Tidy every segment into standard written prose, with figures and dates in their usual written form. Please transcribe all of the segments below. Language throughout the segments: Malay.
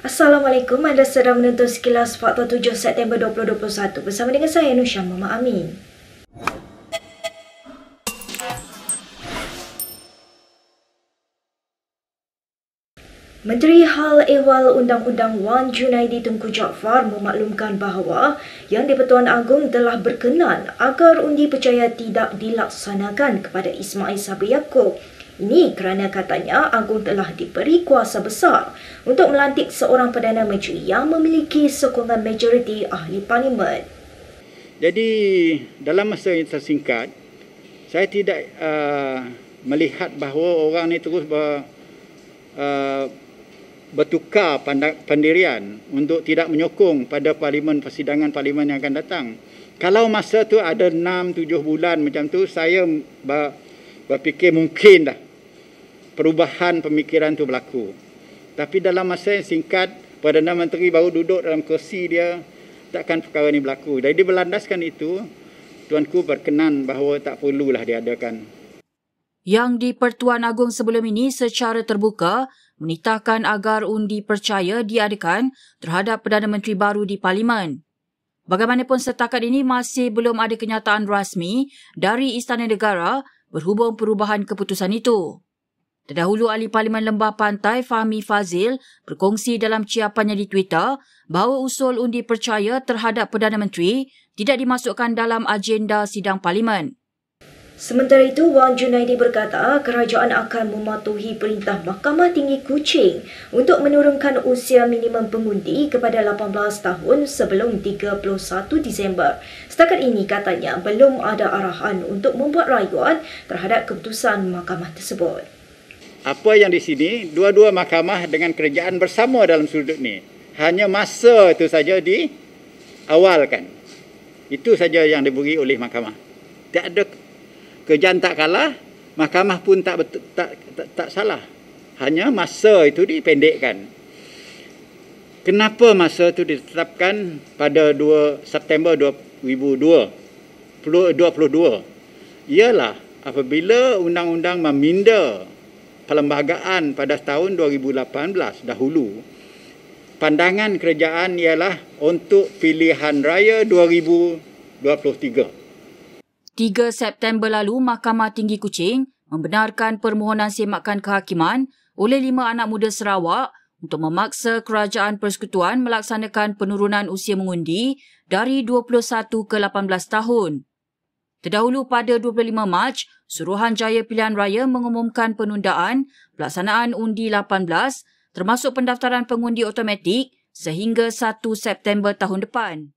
Assalamualaikum, anda sedang menonton Sekilas Fakta 7 September 2021 bersama dengan saya Nusha Mama Amin. Menteri Hal Ehwal Undang-Undang Wan Junaidi Tunku Jaafar memaklumkan bahawa Yang di-Pertuan Agong telah berkenan agar undi percaya tidak dilaksanakan kepada Ismail Sabri Yaakob. Ini kerana katanya Agong telah diberi kuasa besar untuk melantik seorang Perdana Menteri yang memiliki sokongan majoriti ahli parlimen. Jadi dalam masa yang tersingkat, saya tidak melihat bahawa orang ni terus bertukar pendirian untuk tidak menyokong pada persidangan parlimen yang akan datang. Kalau masa tu ada 6-7 bulan macam tu, saya berfikir mungkin dah perubahan pemikiran tu berlaku. Tapi dalam masa yang singkat, Perdana Menteri baru duduk dalam kursi dia, takkan perkara ni berlaku. Jadi berlandaskan itu, Tuanku berkenan bahawa tak perlulah diadakan. Yang di-Pertuan Agong sebelum ini secara terbuka menitahkan agar undi percaya diadakan terhadap Perdana Menteri baru di Parlimen. Bagaimanapun setakat ini masih belum ada kenyataan rasmi dari Istana Negara berhubung perubahan keputusan itu. Terdahulu Ahli Parlimen Lembah Pantai Fahmi Fazil berkongsi dalam ciapannya di Twitter bahawa usul undi percaya terhadap Perdana Menteri tidak dimasukkan dalam agenda sidang Parlimen. Sementara itu, Wan Junaidi berkata kerajaan akan mematuhi perintah Mahkamah Tinggi Kuching untuk menurunkan usia minimum pengundi kepada 18 tahun sebelum 31 Disember. Setakat ini katanya belum ada arahan untuk membuat rayuan terhadap keputusan mahkamah tersebut. Apa yang di sini, dua-dua mahkamah dengan kerajaan bersama dalam sudut ni. Hanya masa itu saja diawalkan. Itu saja yang diberi oleh mahkamah. Tak ada kerajaan tak kalah, mahkamah pun tak salah. Hanya masa itu dipendekkan. Kenapa masa itu ditetapkan pada 2 September 2022? Ialah apabila undang-undang meminda perlembagaan pada tahun 2018 dahulu, pandangan kerajaan ialah untuk pilihan raya 2023. 3 September lalu, Mahkamah Tinggi Kuching membenarkan permohonan semakan kehakiman oleh 5 anak muda Sarawak untuk memaksa Kerajaan Persekutuan melaksanakan penurunan usia mengundi dari 21 ke 18 tahun. Terdahulu pada 25 Mac, Suruhanjaya Pilihan Raya mengumumkan penundaan pelaksanaan undi 18 termasuk pendaftaran pengundi automatik sehingga 1 September tahun depan.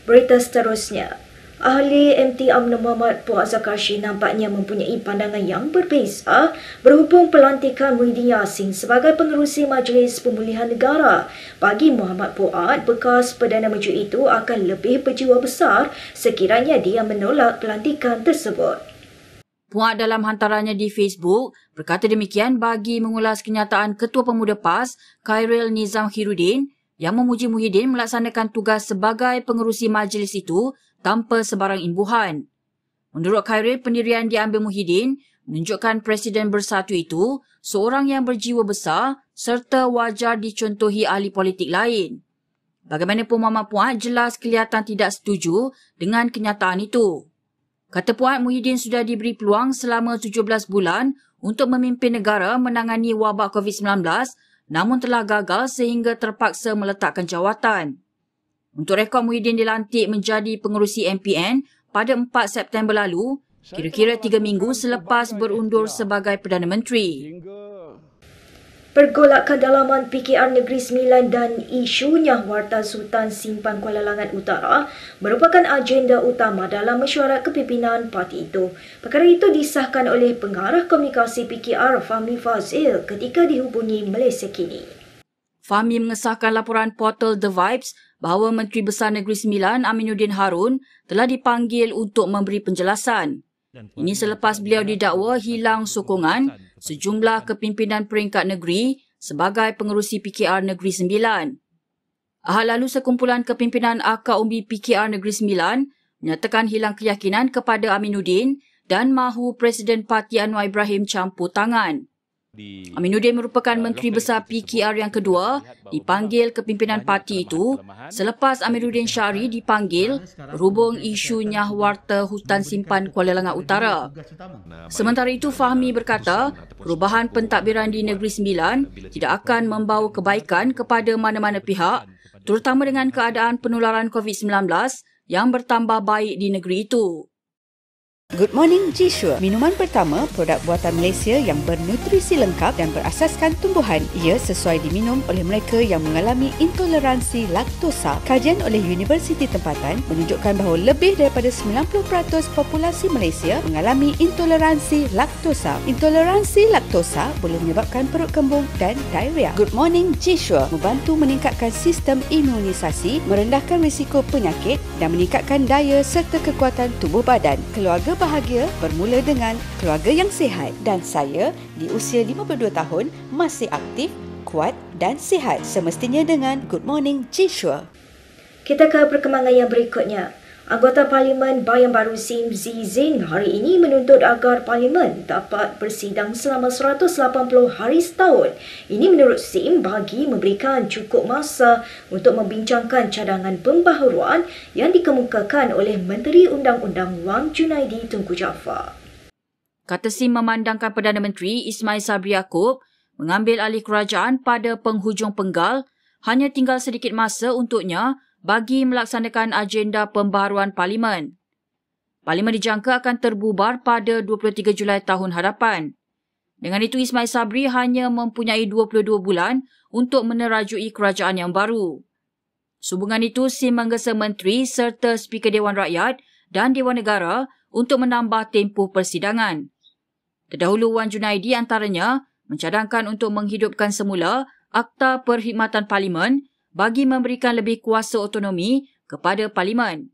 Berita seterusnya. Ahli MT UMNO Muhammad Puan Zakarshi nampaknya mempunyai pandangan yang berbeza berhubung pelantikan Muhyiddin Yassin sebagai pengerusi Majlis Pemulihan Negara. Bagi Muhammad Puan, bekas Perdana Menteri itu akan lebih berjiwa besar sekiranya dia menolak pelantikan tersebut. Puan dalam hantarannya di Facebook berkata demikian bagi mengulas kenyataan Ketua Pemuda PAS Khairil Nizam Khairuddin yang memuji Muhyiddin melaksanakan tugas sebagai pengerusi majlis itu tanpa sebarang imbuhan. Menurut Khairil, pendirian diambil Muhyiddin menunjukkan Presiden Bersatu itu seorang yang berjiwa besar serta wajar dicontohi ahli politik lain. Bagaimanapun Muhammad Puan jelas kelihatan tidak setuju dengan kenyataan itu. Kata Puan, Muhyiddin sudah diberi peluang selama 17 bulan untuk memimpin negara menangani wabak COVID-19 namun telah gagal sehingga terpaksa meletakkan jawatan. Untuk rekod, Muhyiddin dilantik menjadi pengerusi MPN pada 4 September lalu, kira-kira 3 minggu selepas berundur sebagai Perdana Menteri. Pergolakan dalaman PKR Negeri Sembilan dan isunya Warta Sultan Simpan Kuala Langat Utara merupakan agenda utama dalam mesyuarat kepimpinan parti itu. Perkara itu disahkan oleh Pengarah Komunikasi PKR Fahmi Fazil ketika dihubungi Malaysia Kini. Fahmi mengesahkan laporan portal The Vibes bahawa Menteri Besar Negeri Sembilan Aminuddin Harun telah dipanggil untuk memberi penjelasan. Ini selepas beliau didakwa hilang sokongan sejumlah kepimpinan peringkat negeri sebagai pengerusi PKR Negeri Sembilan. Ahad lalu, sekumpulan kepimpinan akar umbi PKR Negeri Sembilan menyatakan hilang keyakinan kepada Aminuddin dan mahu Presiden Parti Anwar Ibrahim campur tangan. Aminuddin merupakan Menteri Besar PKR yang kedua dipanggil ke pimpinan parti itu selepas Amiruddin Syari dipanggil berhubung isu Nyahwarta Hutan Simpan Kuala Langat Utara. Sementara itu, Fahmi berkata perubahan pentadbiran di Negeri Sembilan tidak akan membawa kebaikan kepada mana-mana pihak, terutama dengan keadaan penularan COVID-19 yang bertambah baik di negeri itu. Good morning, G-Sure. Minuman pertama, produk buatan Malaysia yang bernutrisi lengkap dan berasaskan tumbuhan. Ia sesuai diminum oleh mereka yang mengalami intoleransi laktosa. Kajian oleh Universiti Tempatan menunjukkan bahawa lebih daripada 90% populasi Malaysia mengalami intoleransi laktosa. Intoleransi laktosa boleh menyebabkan perut kembung dan diarrhea. Good morning, G-Sure membantu meningkatkan sistem imunisasi, merendahkan risiko penyakit dan meningkatkan daya serta kekuatan tubuh badan. Keluarga bahagia bermula dengan keluarga yang sihat, dan saya di usia 52 tahun masih aktif, kuat dan sihat semestinya dengan Good Morning G-Sure. Kita ke perkembangan yang berikutnya. Anggota Parlimen Bayan Baru Sim Zizing hari ini menuntut agar Parlimen dapat bersidang selama 180 hari setahun. Ini menurut Sim bagi memberikan cukup masa untuk membincangkan cadangan pembaharuan yang dikemukakan oleh Menteri Undang-Undang Wang Junaidi Tunku Jaafar. Kata Sim memandangkan Perdana Menteri Ismail Sabri Yaakob mengambil alih kerajaan pada penghujung penggal, hanya tinggal sedikit masa untuknya bagi melaksanakan agenda pembaharuan Parlimen. Parlimen dijangka akan terbubar pada 23 Julai tahun hadapan. Dengan itu, Ismail Sabri hanya mempunyai 22 bulan untuk menerajui kerajaan yang baru. Sehubungan itu, Sim menggesa Menteri serta Speaker Dewan Rakyat dan Dewan Negara untuk menambah tempoh persidangan. Terdahulu, Wan Junaidi antaranya mencadangkan untuk menghidupkan semula Akta Perkhidmatan Parlimen bagi memberikan lebih kuasa otonomi kepada Parlimen.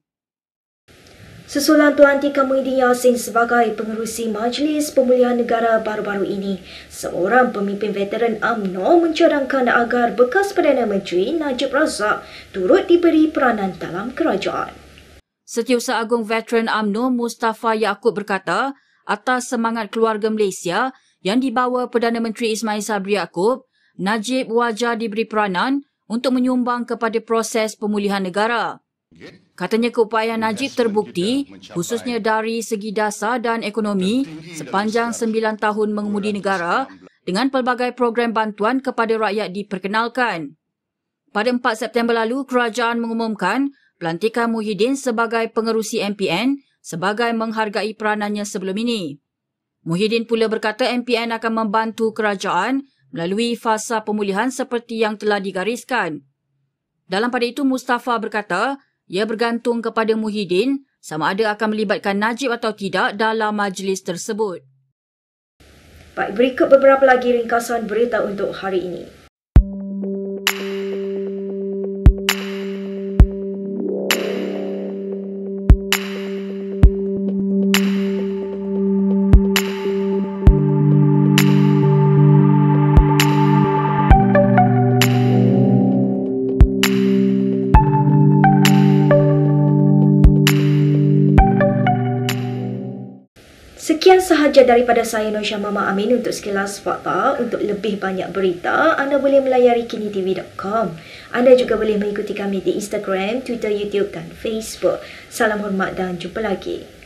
Susulan Tuan Tika Muhyiddin Yassin sebagai pengerusi Majlis Pemulihan Negara baru-baru ini, seorang pemimpin veteran UMNO mencadangkan agar bekas Perdana Menteri Najib Razak turut diberi peranan dalam kerajaan. Setiausaha Agung Veteran UMNO Mustafa Yaakob berkata, atas semangat keluarga Malaysia yang dibawa Perdana Menteri Ismail Sabri Yaakob, Najib wajar diberi peranan untuk menyumbang kepada proses pemulihan negara. Katanya keupayaan Najib terbukti khususnya dari segi dasar dan ekonomi sepanjang 9 tahun mengemudi negara dengan pelbagai program bantuan kepada rakyat diperkenalkan. Pada 4 September lalu, kerajaan mengumumkan pelantikan Muhyiddin sebagai pengerusi MPN sebagai menghargai peranannya sebelum ini. Muhyiddin pula berkata MPN akan membantu kerajaan melalui fasa pemulihan seperti yang telah digariskan. Dalam pada itu, Mustafa berkata, ia bergantung kepada Muhyiddin sama ada akan melibatkan Najib atau tidak dalam majlis tersebut. Baik, berikut beberapa lagi ringkasan berita untuk hari ini. Sekian sahaja daripada saya Noisyah Mama Amin untuk sekilas fakta. Untuk lebih banyak berita, anda boleh melayari kinitv.com. Anda juga boleh mengikuti kami di Instagram, Twitter, YouTube dan Facebook. Salam hormat dan jumpa lagi.